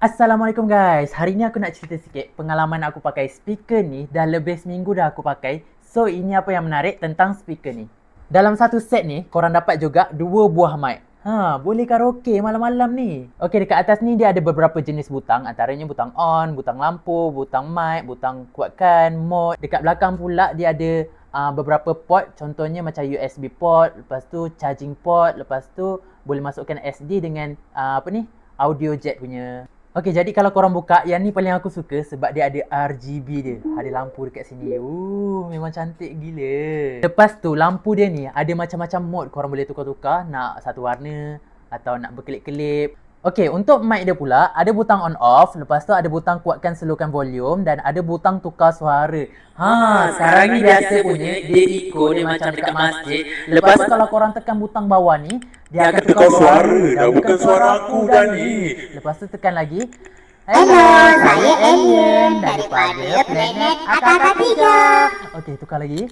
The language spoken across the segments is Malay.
Assalamualaikum guys. Hari ni aku nak cerita sikit pengalaman aku pakai speaker ni. Dah lebih seminggu dah aku pakai. So ini apa yang menarik tentang speaker ni. Dalam satu set ni korang dapat juga 2 buah mic. Boleh karaoke malam-malam ni. Okey, dekat atas ni dia ada beberapa jenis butang. Antaranya butang on, butang lampu, butang mic, butang kuatkan, mode. Dekat belakang pula dia ada beberapa port. Contohnya macam USB port, lepas tu charging port, lepas tu boleh masukkan SD dengan audio jack punya. Okey, jadi kalau korang buka, yang ni paling aku suka sebab dia ada RGB dia. Ada lampu dekat sini. Memang cantik gila. Lepas tu, lampu dia ni ada macam-macam mode. Korang boleh tukar-tukar nak satu warna atau nak berkelip-kelip. Okey, untuk mic dia pula, ada butang on off. Lepas tu ada butang kuatkan slowkan volume dan ada butang tukar suara. Sekarang ni biasa punya, dia echo, dia macam dekat masjid. Lepas tu kalau korang tekan butang bawah ni, dia akan tukar suara. Dah bukan suara aku dah ni. Lepas tu tekan lagi. Hello, saya Alien daripada planet Akata 3. Okey, tukar lagi.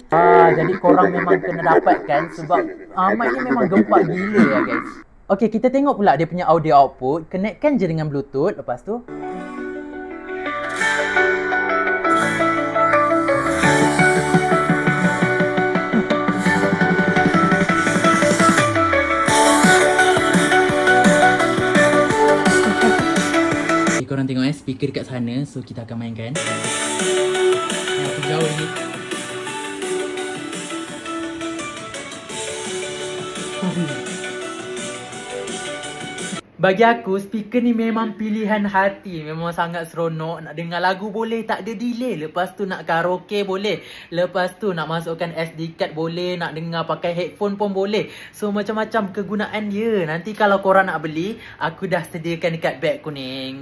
Jadi korang memang kena dapatkan sebab mic ni memang gempak gila ya guys. Okey, kita tengok pula dia punya audio output. Connectkan je dengan Bluetooth. Lepas tu korang tengok speaker dekat sana. So kita akan mainkan. Aku jauh lagi. Bagi aku, speaker ni memang pilihan hati. Memang sangat seronok. Nak dengar lagu boleh, tak ada delay. Lepas tu nak karaoke boleh. Lepas tu nak masukkan SD card boleh. Nak dengar pakai headphone pun boleh. So macam-macam kegunaan dia. Nanti kalau korang nak beli, aku dah sediakan dekat beg kuning.